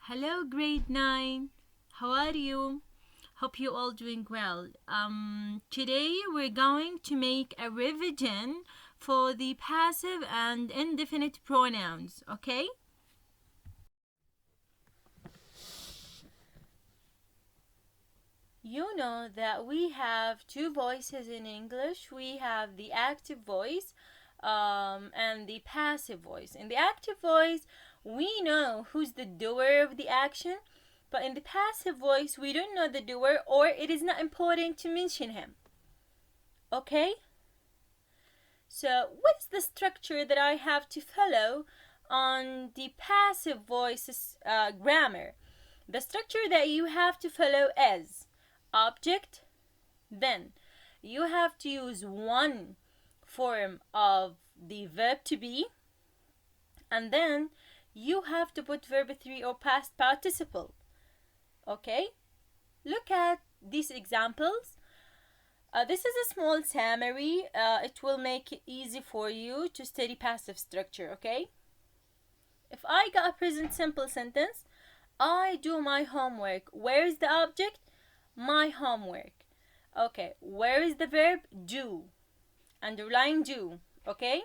Hello, grade 9. How are you? Hope you all doing well. Today we're going to make a revision for the passive and indefinite pronouns, okay? You know that we have two voices in English. We have the active voice and the passive voice. In the active voice, we know who's the doer of the action, but in the passive voice, we don't know the doer or it is not important to mention him. Okay? So, what's the structure that I have to follow on the passive voice's grammar? The structure that you have to follow is object, then you have to use one form of the verb to be, and then you have to put verb 3 or past participle. Okay? Look at these examples. This is a small summary. It will make it easy for you to study passive structure, okay? If I got a present simple sentence, I do my homework. Where is the object? My homework. Okay, where is the verb? Do. Underline do. Okay?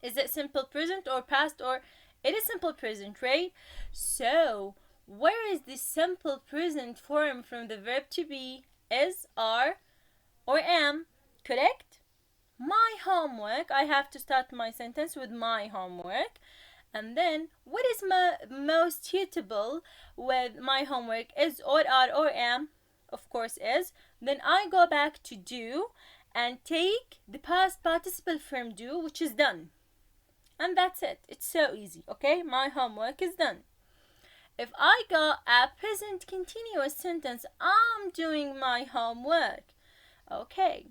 Is it simple present or past, or it is simple present, right? So, where is the simple present form from the verb to be? Is, are, or am, correct? My homework, I have to start my sentence with my homework. And then, what is most suitable with my homework? Is, or, are, or am? Of course, is. Then I go back to do and take the past participle from do, which is done. And that's it. It's so easy, okay? My homework is done. If I got a present continuous sentence, I'm doing my homework. Okay.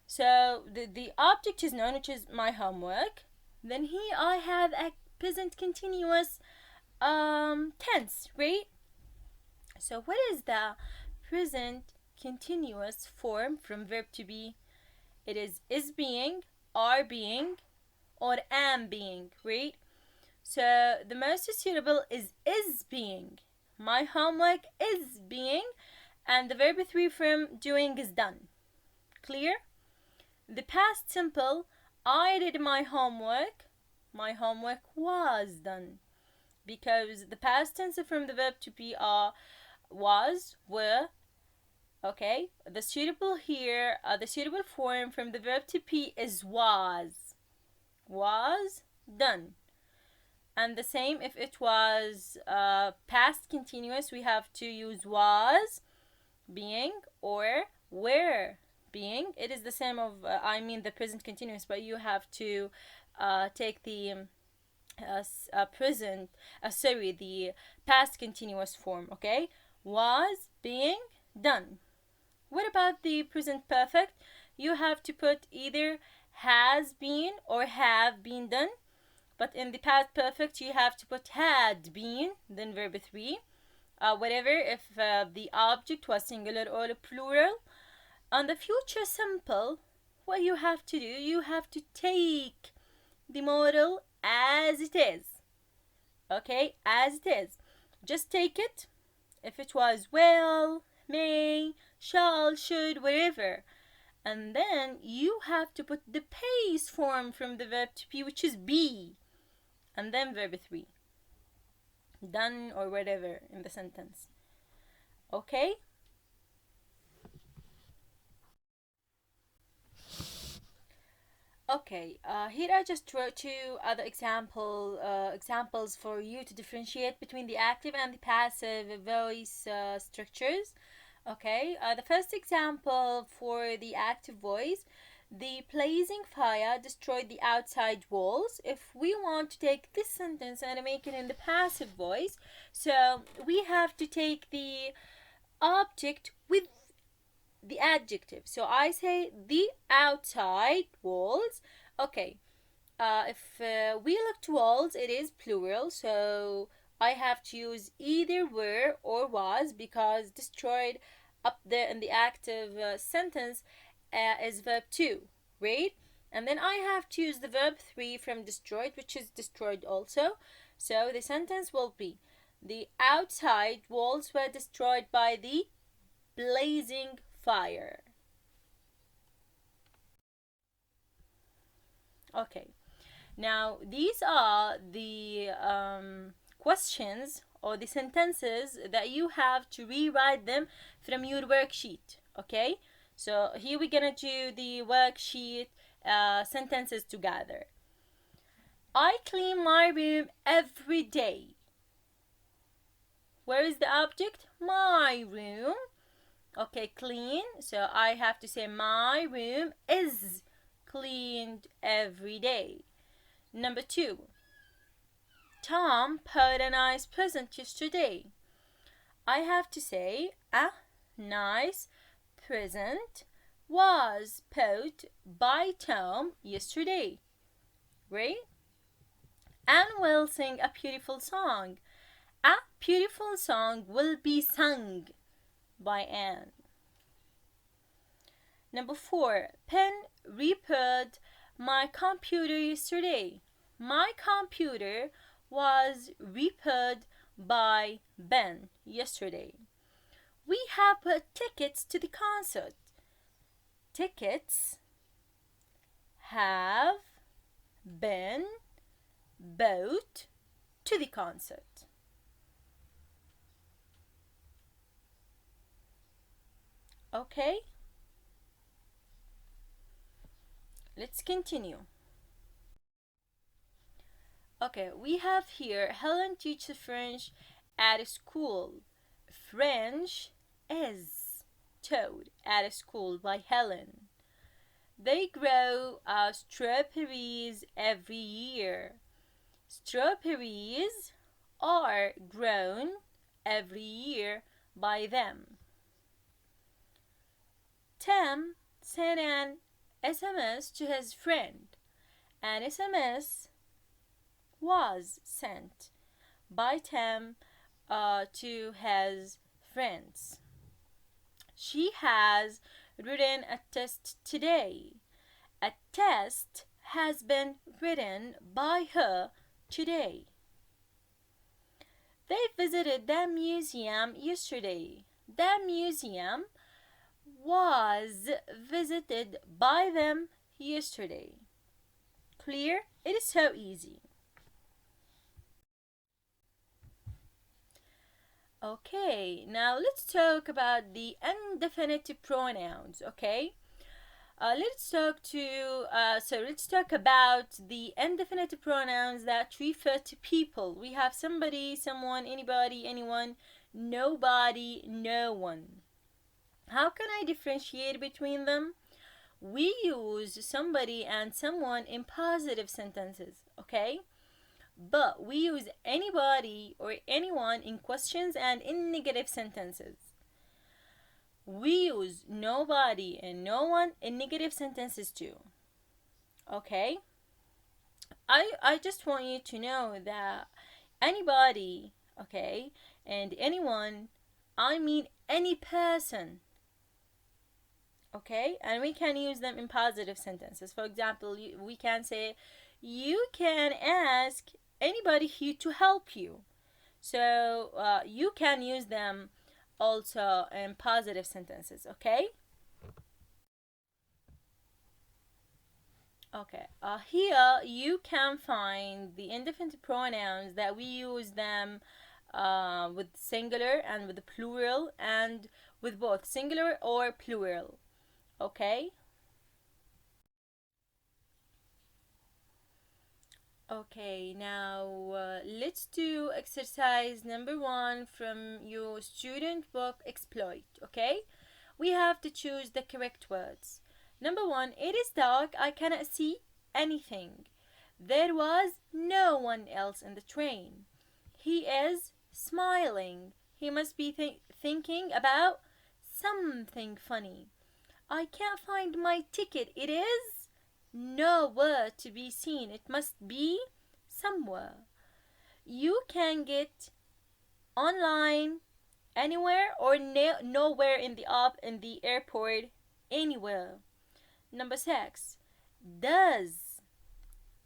So the object is known, which is my homework. Then here I have a present continuous tense, right? So what is the present continuous form from verb to be? It is being, are being, or am being, right? So the most suitable is being. My homework is being, and the verb 3 from doing is done. Clear? The past simple, I did my homework. My homework was done. Because the past tense from the verb to be are was, were. Okay, the suitable here, the suitable form from the verb to be is was. Was done. And the same if it was past continuous, we have to use was being or were being. It is the same of the present continuous, but you have to take the the past continuous form. Okay, was being done. What about the present perfect? You have to put either has been or have been done. But in the past perfect, you have to put had been, then verb 3. Whatever, if the object was singular or plural. On the future simple, what you have to do, you have to take the model as it is. Okay, as it is. Just take it. If it was will, may, shall, should, wherever. And then you have to put the base form from the verb to be, which is be. And then verb 3. Done or whatever in the sentence. Okay? Okay, here I just wrote two other examples for you to differentiate between the active and the passive voice structures. Okay, the first example for the active voice, the blazing fire destroyed the outside walls. If we want to take this sentence and make it in the passive voice, so we have to take the object with the adjective. So I say the outside walls. Okay, if we look to walls, it is plural, so I have to use either were or was, because destroyed up there in the active sentence is verb 2, right? And then I have to use the verb 3 from destroyed, which is destroyed also. So the sentence will be The outside walls were destroyed by the blazing fire. Okay, now these are the questions or the sentences that you have to rewrite them from your worksheet. Okay, so here we're gonna do the worksheet sentences together. I clean my room every day. Where is the object? My room. Okay, clean. So I have to say my room is cleaned every day. Number 2. Tom put a nice present yesterday. I have to say a nice present was put by Tom yesterday. Great. Anne will sing a beautiful song. A beautiful song will be sung by Anne. Number 4. Pen repaired my computer yesterday. My computer was repaired by Ben yesterday. We have bought tickets to the concert. Tickets have been bought to the concert. Okay? Let's continue. Okay, we have here Helen teaches French at school. French is taught at school by Helen. They grow strawberries every year. Strawberries are grown every year by them. Tim sent an SMS to his friend. An SMS was sent by Tim to his friends. She has written a test today. A test has been written by her today. They visited the museum yesterday. The museum was visited by them yesterday. Clear? It is so easy. Okay, now let's talk about the indefinite pronouns. Okay, let's talk about the indefinite pronouns that refer to people. We have somebody, someone, anybody, anyone, nobody, no one. How can I differentiate between them? We use somebody and someone in positive sentences, okay? But we use anybody or anyone in questions and in negative sentences. We use nobody and no one in negative sentences too. Okay? I just want you to know that anybody, okay, and anyone, I mean any person. Okay? And we can use them in positive sentences. For example, we can say, you can ask anybody here to help you. So you can use them also in positive sentences. Okay? Okay. Here you can find the indefinite pronouns that we use them with singular and with the plural and with both singular or plural. Okay? Okay, now let's do exercise number 1 from your student book Exploit. Okay, we have to choose the correct words. Number 1, it is dark, I cannot see anything. There was no one else in the train. He is smiling. He must be thinking about something funny. I can't find my ticket. It is nowhere to be seen. It must be somewhere. You can get online anywhere or nowhere in the airport anywhere. Number 6. Does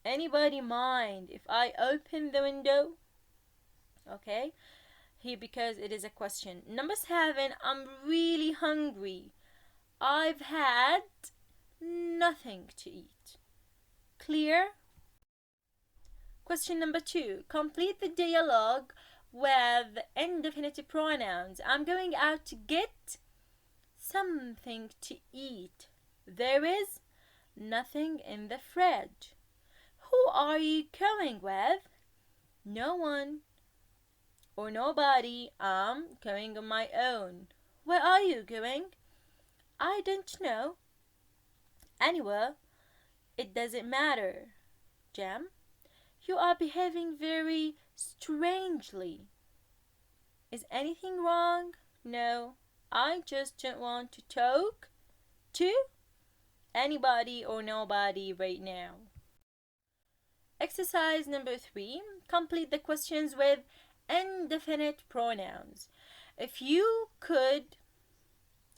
anybody mind if I open the window? Okay. Here because it is a question. Number 7, I'm really hungry. I've had nothing to eat. Clear? Question number 2. Complete the dialogue with indefinite pronouns. I'm going out to get something to eat. There is nothing in the fridge. Who are you going with? No one or nobody. I'm going on my own. Where are you going? I don't know. Anywhere. It doesn't matter. Jam, you are behaving very strangely. Is anything wrong? No. I just don't want to talk to anybody or nobody right now. Exercise number 3. Complete the questions with indefinite pronouns. If you could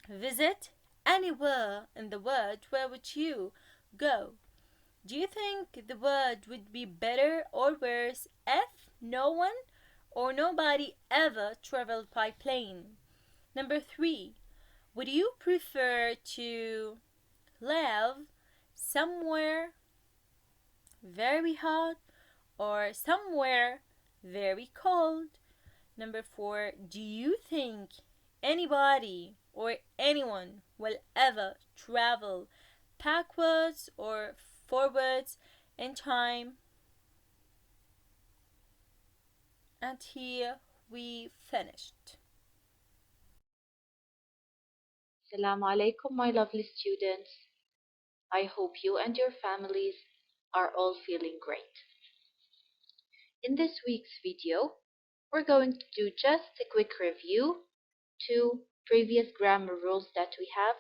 visit anywhere in the world, where would you go? Do you think the world would be better or worse if no one or nobody ever traveled by plane? Number 3. Would you prefer to live somewhere very hot or somewhere very cold? Number 4. Do you think anybody or anyone will ever travel backwards or forwards in time? And here we finished. Assalamu alaikum, my lovely students. I hope you and your families are all feeling great. In this week's video, we're going to do just a quick review to previous grammar rules that we have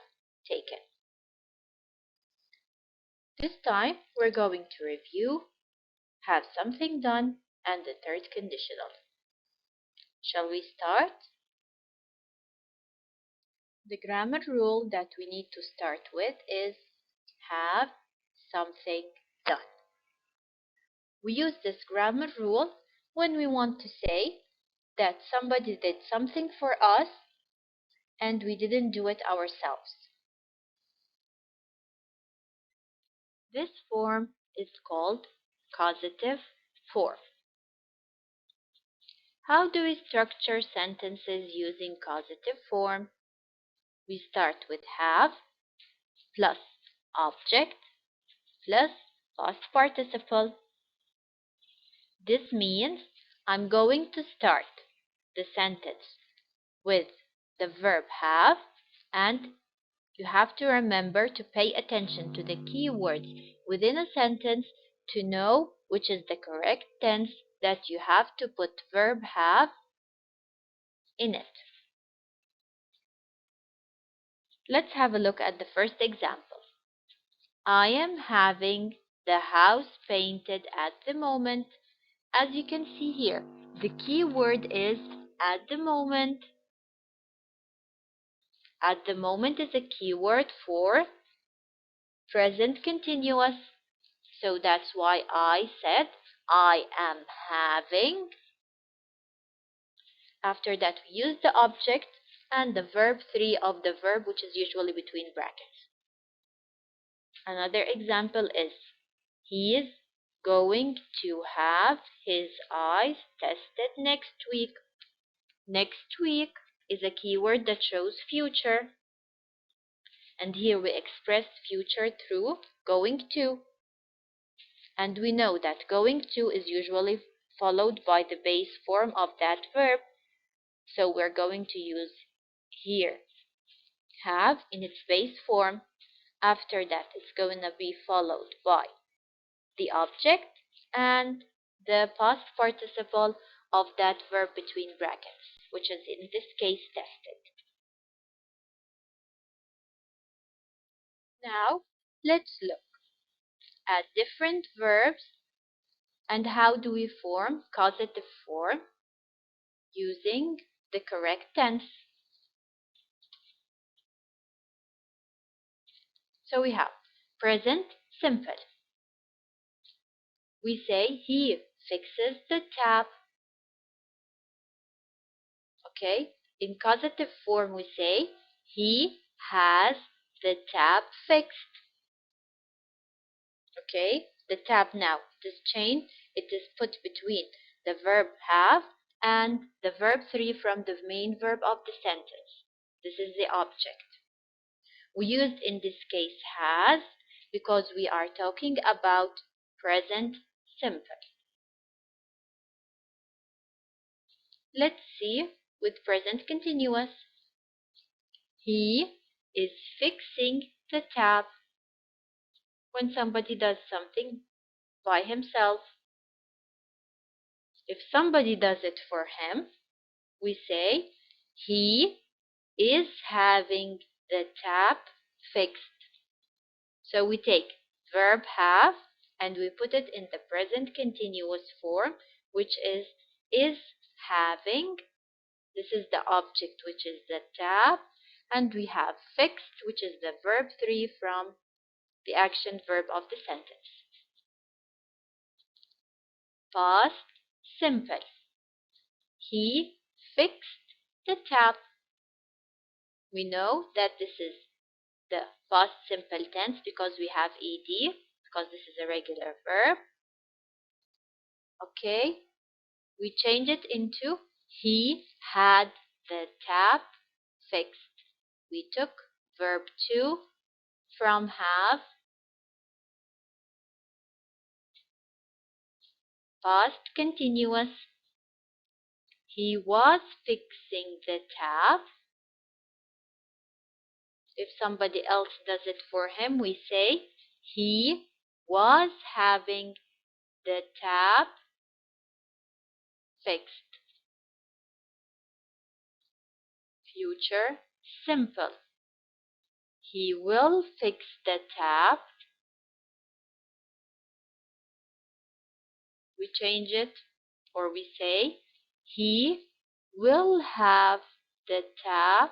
taken. This time, we're going to review have something done and the third conditional. Shall we start? The grammar rule that we need to start with is have something done. We use this grammar rule when we want to say that somebody did something for us and we didn't do it ourselves. This form is called causative form. How do we structure sentences using causative form? We start with have plus object plus past participle. This means I'm going to start the sentence with the verb have, and you have to remember to pay attention to the key words within a sentence to know which is the correct tense that you have to put verb have in it. Let's have a look at the first example. I am having the house painted at the moment. As you can see here, the key word is at the moment. At the moment is a keyword for present continuous. So that's why I said I am having. After that, we use the object and the verb 3 of the verb, which is usually between brackets. Another example is he is going to have his eyes tested next week. Next week is a keyword that shows future. And here we express future through going to. And we know that going to is usually followed by the base form of that verb. So we're going to use here have in its base form. After that, it's going to be followed by the object and the past participle of that verb between brackets, which is in this case tested. Now, let's look at different verbs and how do we form causative form using the correct tense. So we have present simple. We say he fixes the tap. Okay? In causative form, we say, he has the tap fixed. Okay? The tap now, this chain, it is put between the verb have and the verb 3 from the main verb of the sentence. This is the object. We used in this case has because we are talking about present simple. Let's see with present continuous. He is fixing the tap. When somebody does something by himself, if somebody does it for him, we say he is having the tap fixed. So we take verb have and we put it in the present continuous form, which is having. This is the object, which is the tap, and we have fixed, which is the verb 3 from the action verb of the sentence. Past simple. He fixed the tap. We know that this is the past simple tense because we have ed, because this is a regular verb. Okay, we change it into he had the tap fixed. We took verb 2 from have, past continuous. He was fixing the tap. If somebody else does it for him, we say he was having the tap fixed. Future simple. He will fix the tap. We change it or we say he will have the tap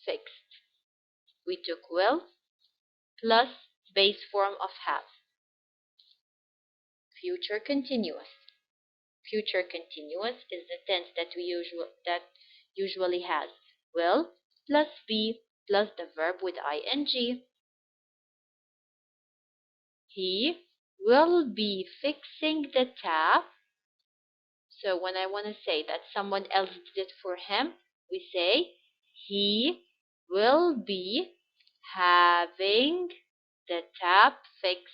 fixed. We took will plus base form of have. Future continuous. Future continuous is the tense that usually has will plus be plus the verb with ing. He will be fixing the tap. So when I want to say that someone else did it for him, we say he will be having the tap fixed.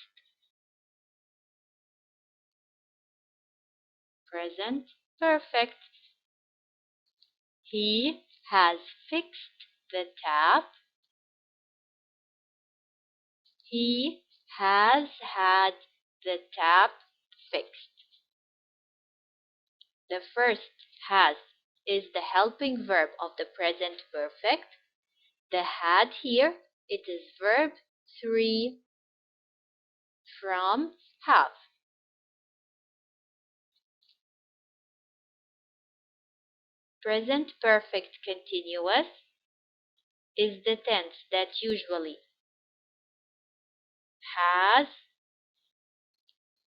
Present perfect. He has fixed the tap. He has had the tap fixed. The first has is the helping verb of the present perfect. The had here, it is verb 3 from have. Present perfect continuous is the tense that usually has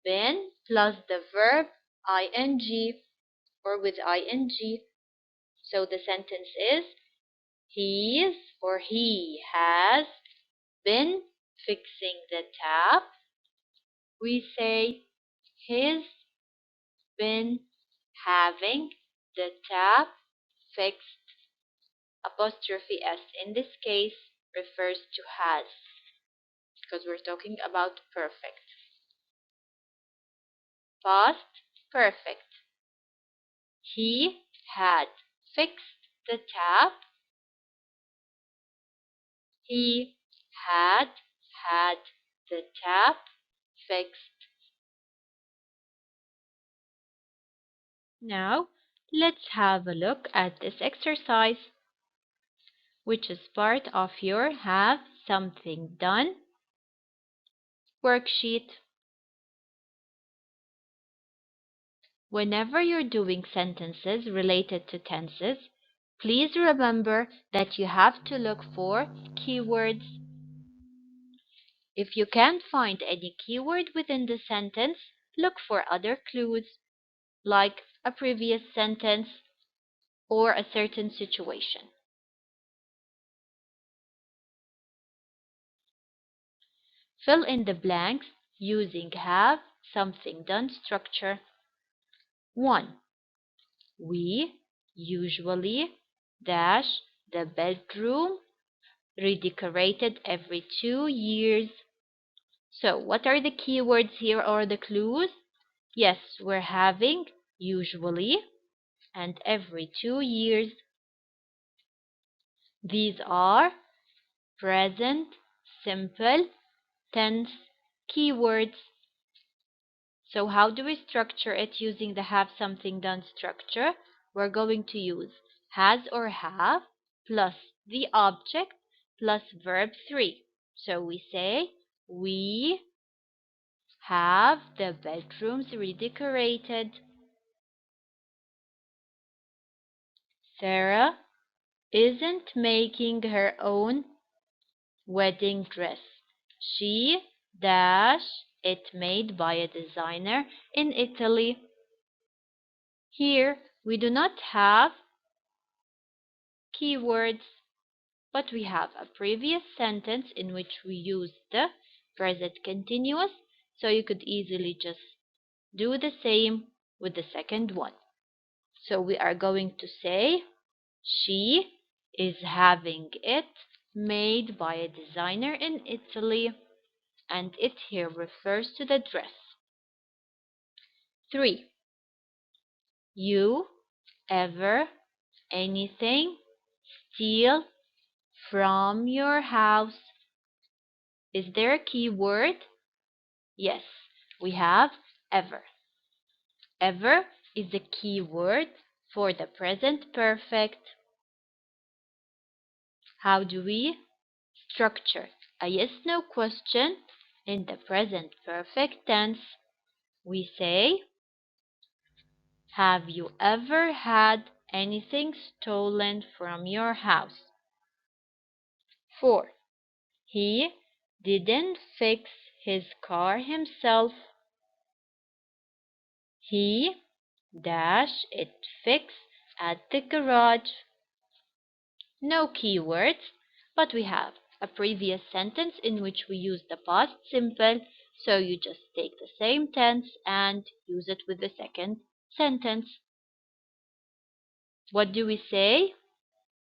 been plus the verb ing or with ing. So the sentence is he's or he has been fixing the tap. We say he's been having the tap fixed. Apostrophe s in this case refers to has because we're talking about perfect. Past perfect. He had fixed the tap. He had had the tap fixed. Now, let's have a look at this exercise, which is part of your Have Something Done worksheet. Whenever you're doing sentences related to tenses, please remember that you have to look for keywords. If you can't find any keyword within the sentence, look for other clues, like a previous sentence or a certain situation. Fill in the blanks using have something done structure. 1. We usually dash the bedroom redecorated every 2 years. So, what are the keywords here or the clues? Yes, we're having usually and every 2 years. These are present simple tense keywords. So how do we structure it using the have something done structure? We're going to use has or have plus the object plus verb 3. So we say we have the bedrooms redecorated. Sarah isn't making her own wedding dress. She dash it made by a designer in Italy. Here we do not have keywords, but we have a previous sentence in which we use the present continuous, so you could easily just do the same with the second one. So we are going to say she is having it made by a designer in Italy, and it here refers to the dress. 3. You ever anything steal from your house? Is there a key word? Yes, we have ever. Ever is the key word for the present perfect. How do we structure a yes/no question in the present perfect tense? We say, have you ever had anything stolen from your house? 4. He didn't fix his car himself. He dash it fix at the garage. No keywords, but we have a previous sentence in which we use the past simple, so you just take the same tense and use it with the second sentence. What do we say?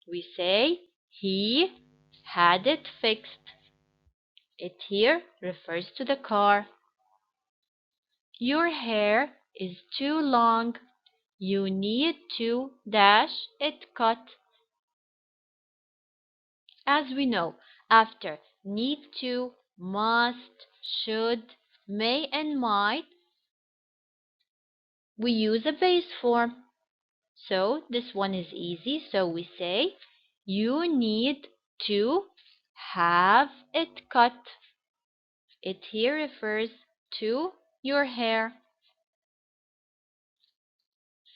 We say he had it fixed. It here refers to the car. Your hair is too long. You need to dash it cut. As we know, after need to, must, should, may, and might, we use a base form. So this one is easy. So we say, you need to have it cut. It here refers to your hair.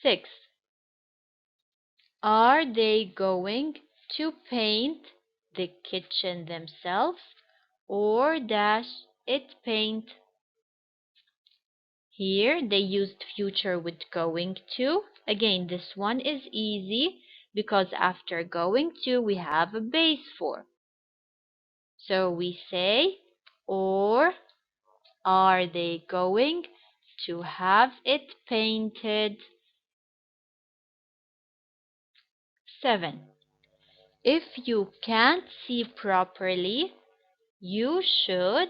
6. Are they going to paint the kitchen themselves or dash it paint? Here they used future with going to. Again, this one is easy because after going to we have a base form. So we say, or are they going to have it painted? 7. If you can't see properly, you should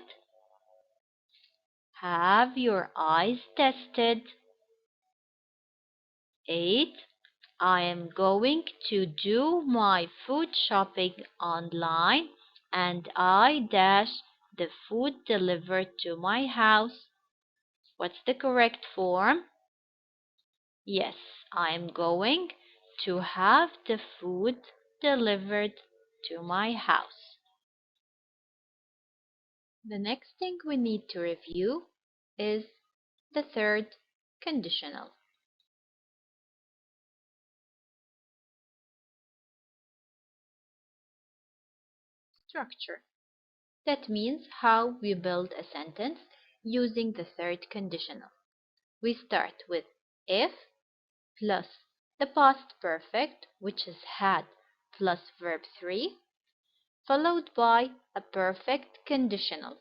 have your eyes tested. 8. I am going to do my food shopping online and I dash the food delivered to my house. What's the correct form? Yes, I am going to have the food delivered to my house. The next thing we need to review is the third conditional. Structure. That means how we build a sentence using the third conditional. We start with if plus the past perfect, which is had plus verb 3, followed by a perfect conditional.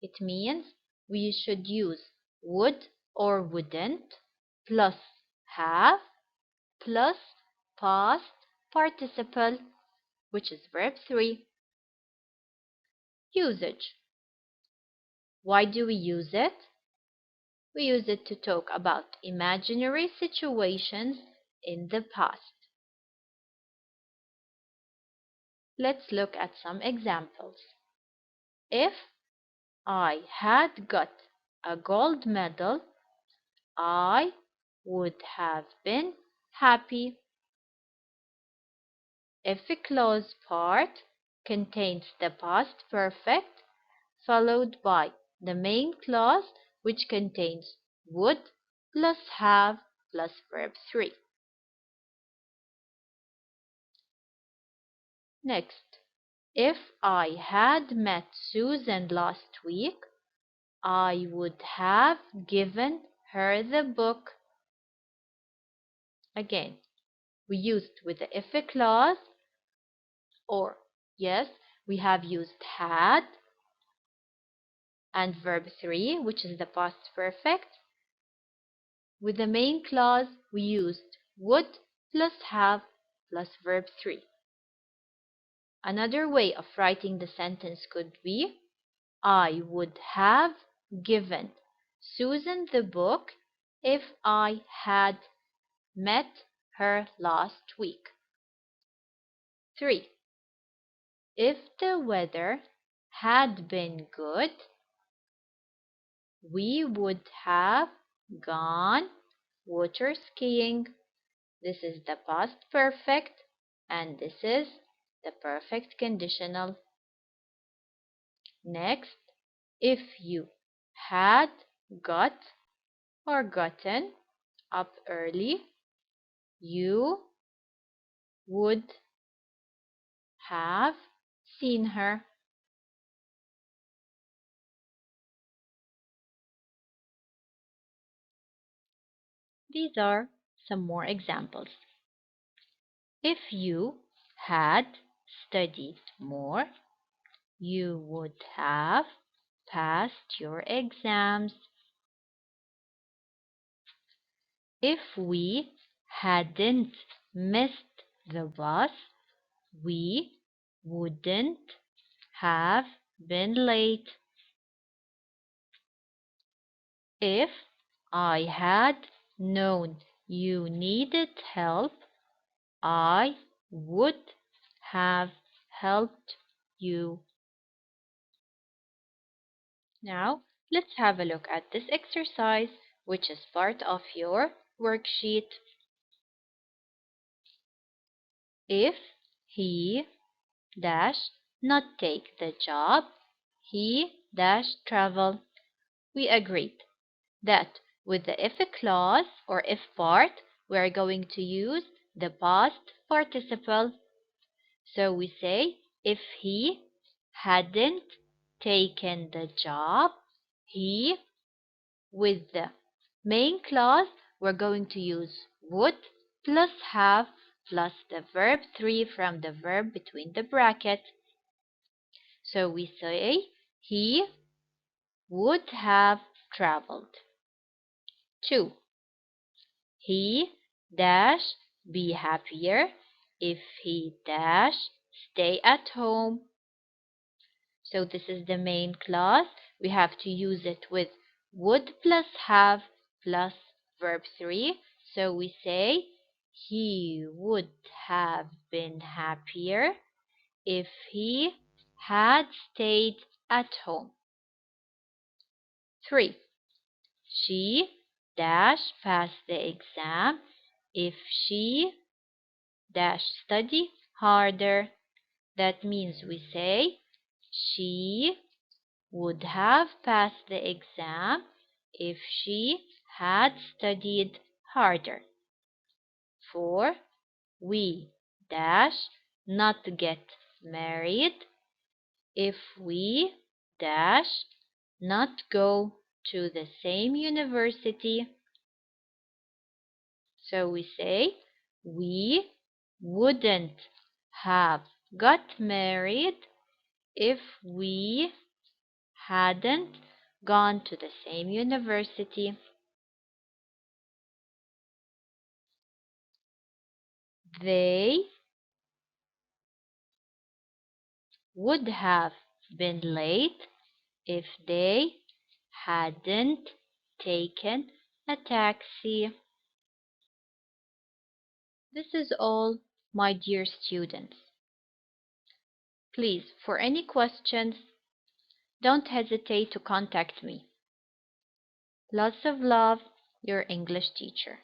It means we should use would or wouldn't plus have plus past participle, which is verb 3. Usage. Why do we use it? We use it to talk about imaginary situations in the past. Let's look at some examples. If I had got a gold medal, I would have been happy. If a clause part contains the past perfect followed by the main clause which contains would plus have plus verb 3. Next, if I had met Susan last week, I would have given her the book. Again, we used with the if clause, or yes, we have used had and verb 3, which is the past perfect. With the main clause, we used would plus have plus verb 3. Another way of writing the sentence could be, I would have given Susan the book if I had met her last week. 3. If the weather had been good, we would have gone water skiing. This is the past perfect and this is the perfect conditional. Next, if you had got or gotten up early, you would have seen her. These are some more examples. If you had studied more, you would have passed your exams. If we hadn't missed the bus, we wouldn't have been late. If I had known you needed help, I would have helped you. Now, let's have a look at this exercise, which is part of your worksheet. If he dash not take the job, he dash travel. We agreed that with the if clause or if part, we are going to use the past participle. So we say, if he hadn't taken the job, he, with the main clause, we're going to use would plus have plus the verb 3 from the verb between the bracket. So we say, he would have traveled. 2. He dash be happier if he dash stay at home. So this is the main clause. We have to use it with would plus have plus verb 3. So we say he would have been happier if he had stayed at home. 3. She dash pass the exam if she dash study harder. That means we say she would have passed the exam if she had studied harder. 4. We dash not get married if we dash not go to the same university. So we say We wouldn't have got married if we hadn't gone to the same university. They would have been late if they hadn't taken a taxi. This is all, my dear students. Please, for any questions, don't hesitate to contact me. Lots of love, your English teacher.